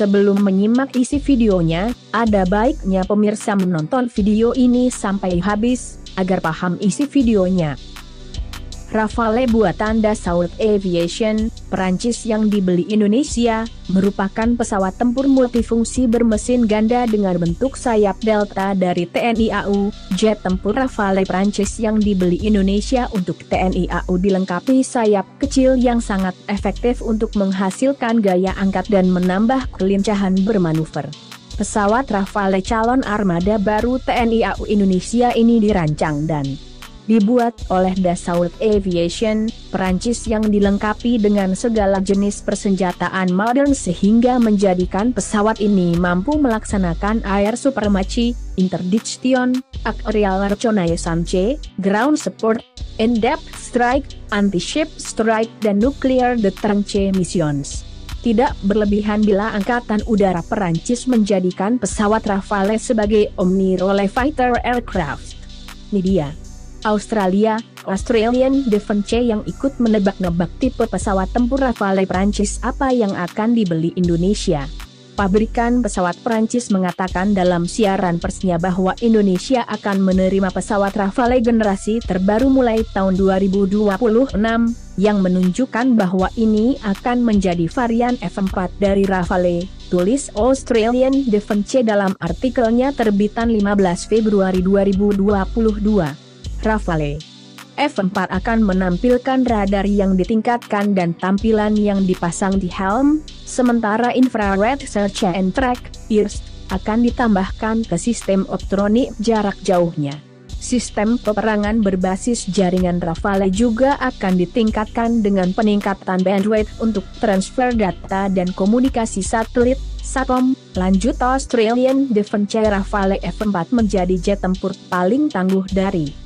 Sebelum menyimak isi videonya, ada baiknya pemirsa menonton video ini sampai habis, agar paham isi videonya. Rafale buatan Dassault Aviation, Perancis yang dibeli Indonesia, merupakan pesawat tempur multifungsi bermesin ganda dengan bentuk sayap delta dari TNI AU. Jet tempur Rafale Perancis yang dibeli Indonesia untuk TNI AU dilengkapi sayap kecil yang sangat efektif untuk menghasilkan gaya angkat dan menambah kelincahan bermanuver. Pesawat Rafale calon armada baru TNI AU Indonesia ini dirancang dan dibuat oleh Dassault Aviation, Perancis yang dilengkapi dengan segala jenis persenjataan modern sehingga menjadikan pesawat ini mampu melaksanakan air supremacy, interdiction, aerial reconnaissance, ground support, in-depth strike, anti-ship strike dan nuclear deterrence missions. Tidak berlebihan bila Angkatan Udara Perancis menjadikan pesawat Rafale sebagai Omni Role Fighter Aircraft. Ini dia Australian Defence yang ikut menebak-nebak tipe pesawat tempur Rafale Perancis apa yang akan dibeli Indonesia. Pabrikan pesawat Perancis mengatakan dalam siaran persnya bahwa Indonesia akan menerima pesawat Rafale generasi terbaru mulai tahun 2026, yang menunjukkan bahwa ini akan menjadi varian F4 dari Rafale, tulis Australian Defence dalam artikelnya terbitan 15 Februari 2022. Rafale F4 akan menampilkan radar yang ditingkatkan dan tampilan yang dipasang di helm, sementara infrared search and track (IRS) akan ditambahkan ke sistem optronik jarak jauhnya. Sistem peperangan berbasis jaringan Rafale juga akan ditingkatkan dengan peningkatan bandwidth untuk transfer data dan komunikasi satelit, SATCOM. Lanjut Australian Defence, Rafale F4 menjadi jet tempur paling tangguh dari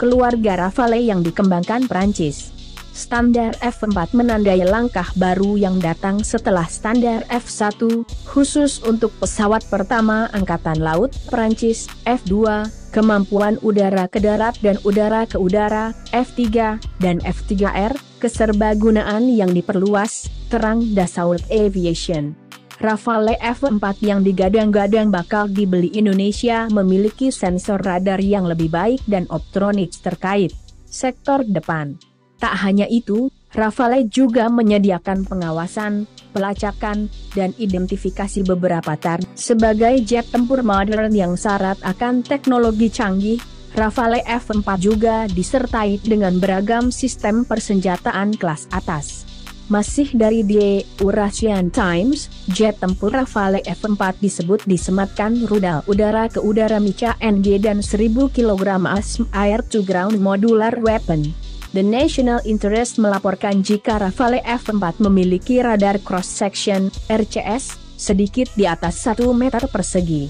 keluarga Rafale yang dikembangkan Perancis. Standar F4 menandai langkah baru yang datang setelah standar F1, khusus untuk pesawat pertama Angkatan Laut Perancis, F2, kemampuan udara ke darat dan udara ke udara, F3, dan F3R, keserbagunaan yang diperluas, terang Dassault Aviation. Rafale F4 yang digadang-gadang bakal dibeli Indonesia memiliki sensor radar yang lebih baik dan optronik terkait sektor depan. Tak hanya itu, Rafale juga menyediakan pengawasan, pelacakan, dan identifikasi beberapa target. Sebagai jet tempur modern yang syarat akan teknologi canggih, Rafale F4 juga disertai dengan beragam sistem persenjataan kelas atas. Masih dari The Eurasian Times, jet tempur Rafale F4 disebut disematkan rudal udara ke udara Mica NG dan 1000 kg ASM Air to Ground Modular Weapon. The National Interest melaporkan jika Rafale F4 memiliki radar cross section (RCS) sedikit di atas 1 meter persegi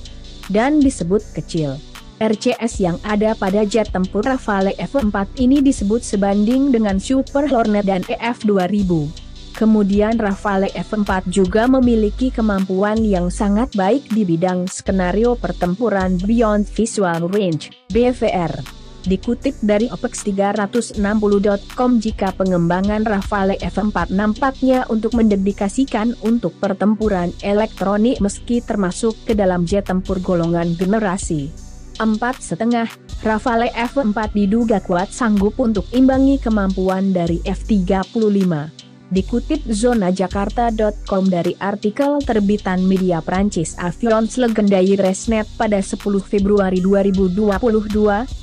dan disebut kecil. RCS yang ada pada jet tempur Rafale F4 ini disebut sebanding dengan Super Hornet dan EF-2000. Kemudian Rafale F4 juga memiliki kemampuan yang sangat baik di bidang skenario pertempuran Beyond Visual Range (BVR). Dikutip dari opex360.com, jika pengembangan Rafale F4 nampaknya untuk mendedikasikan untuk pertempuran elektronik meski termasuk ke dalam jet tempur golongan generasi 4,5, Rafale F4 diduga kuat sanggup untuk imbangi kemampuan dari F-35. Dikutip zonajakarta.com dari artikel terbitan media Prancis Avions Legendaires.net pada 10 Februari 2022,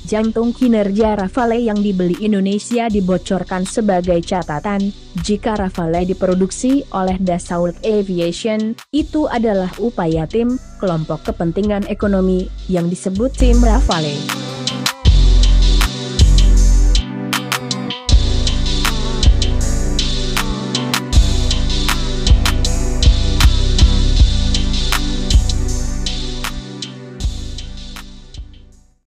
jantung kinerja Rafale yang dibeli Indonesia dibocorkan sebagai catatan. Jika Rafale diproduksi oleh Dassault Aviation, itu adalah upaya tim, kelompok kepentingan ekonomi, yang disebut tim Rafale.